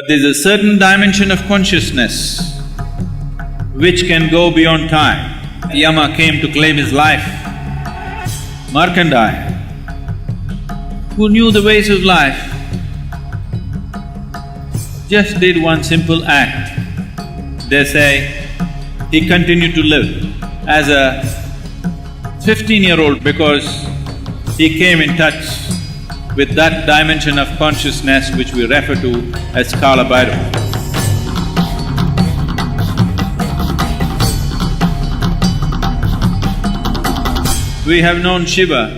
There's a certain dimension of consciousness which can go beyond time. Yama came to claim his life. Markandeya, who knew the ways of life, just did one simple act. They say he continued to live as a 15-year-old because he came in touch with that dimension of consciousness which we refer to as Kala Bhairava. We have known Shiva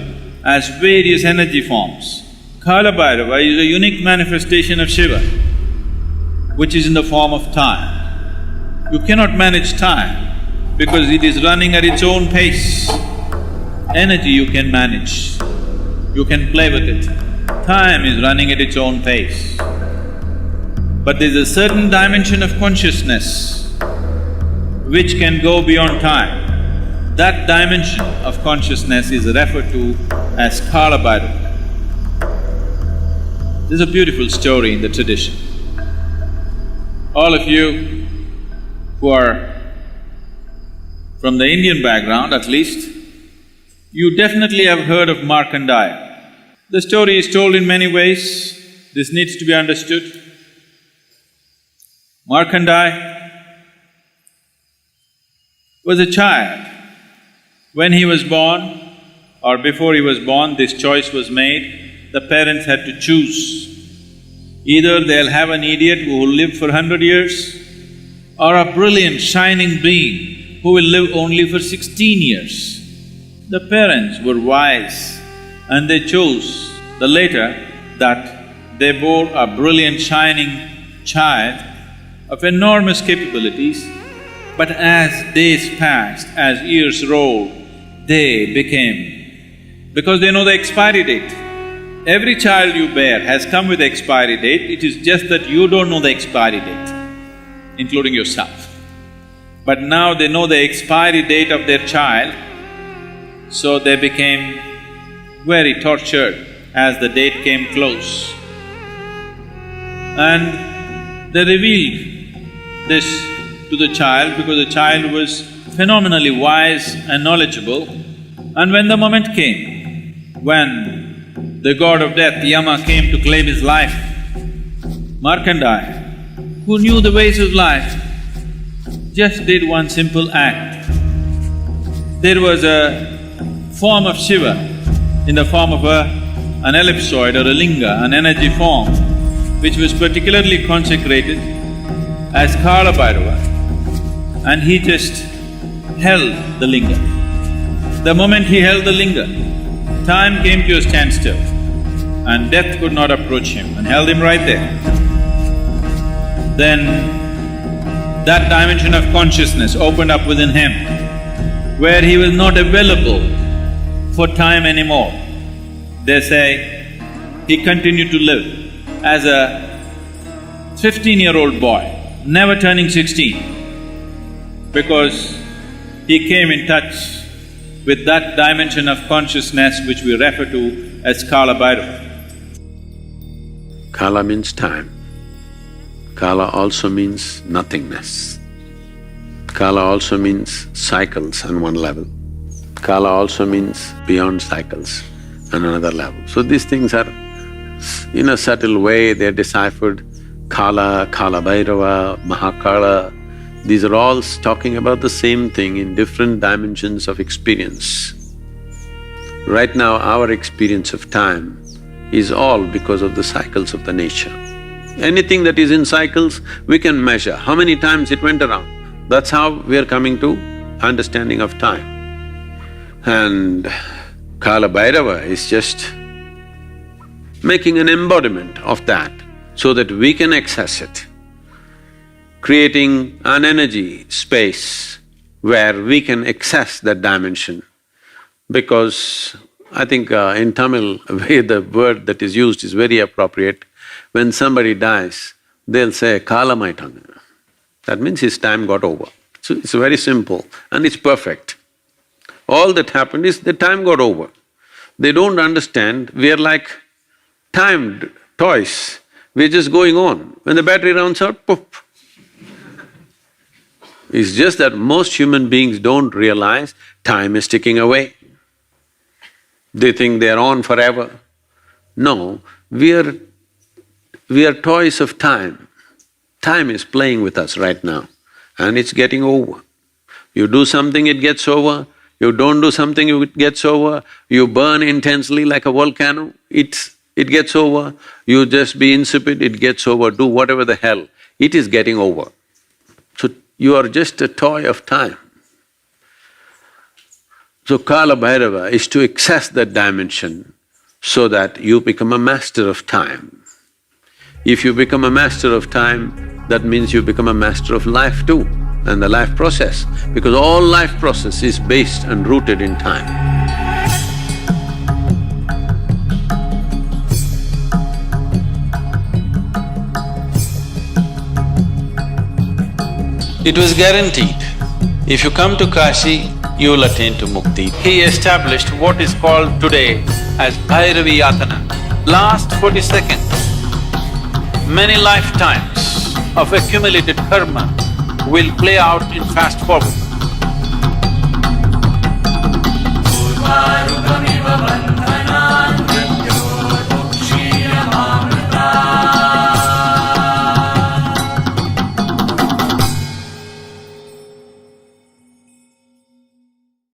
as various energy forms. Kala Bhairava is a unique manifestation of Shiva, which is in the form of time. You cannot manage time because it is running at its own pace. Energy you can manage, you can play with it. Time is running at its own pace. But there's a certain dimension of consciousness which can go beyond time. That dimension of consciousness is referred to as Kala Bhairava. There's a beautiful story in the tradition. All of you who are from the Indian background at least, you definitely have heard of Markandeya. The story is told in many ways, this needs to be understood. Markandeya was a child. When he was born or before he was born, this choice was made, the parents had to choose. Either they'll have an idiot who will live for 100 years or a brilliant, shining being who will live only for 16 years. The parents were wise and they chose the latter, that they bore a brilliant, shining child of enormous capabilities, but as days passed, as years rolled, they became… because they know the expiry date. Every child you bear has come with the expiry date, it is just that you don't know the expiry date, including yourself. But now they know the expiry date of their child, so they became very tortured as the date came close. And they revealed this to the child because the child was phenomenally wise and knowledgeable. And when the moment came, when the god of death, Yama, came to claim his life, Markandeya, who knew the ways of life, just did one simple act. There was a form of Shiva in the form of an ellipsoid or a linga, an energy form, which was particularly consecrated as Kala Bhairava, and he just held the linga. The moment he held the linga, time came to a standstill and death could not approach him and held him right there. Then that dimension of consciousness opened up within him where he was not available for time anymore. They say he continued to live as a 15-year-old boy, never turning 16, because he came in touch with that dimension of consciousness which we refer to as Kala Bhairava. Kala means time. Kala also means nothingness. Kala also means cycles on one level. Kala also means beyond cycles on another level. So these things are, in a subtle way, they're deciphered. Kala, Kala Bhairava, Mahakala, these are all talking about the same thing in different dimensions of experience. Right now, our experience of time is all because of the cycles of the nature. Anything that is in cycles, we can measure how many times it went around. That's how we are coming to understanding of time. And Kala Bhairava is just making an embodiment of that so that we can access it, creating an energy space where we can access that dimension. Because I think in Tamil, the word that is used is very appropriate. When somebody dies, they'll say, Kala Maitanga. That means his time got over. So it's very simple and it's perfect. All that happened is the time got over. They don't understand, we are like timed toys we're just going on. When the battery runs out, poof. It's just that most human beings don't realize time is ticking away. They think they're on forever. No, we are toys of time. Time is playing with us right now and it's getting over. You do something, it gets over. You don't do something, it gets over. You burn intensely like a volcano, it gets over. You just be insipid, it gets over. Do whatever the hell, it is getting over. So you are just a toy of time. So Kala Bhairava is to access that dimension so that you become a master of time. If you become a master of time, that means you become a master of life too, and the life process, because all life process is based and rooted in time. It was guaranteed, if you come to Kashi, you will attain to mukti. He established what is called today as Bhairavi Yatana. Last 40 seconds, many lifetimes of accumulated karma will play out in fast forward.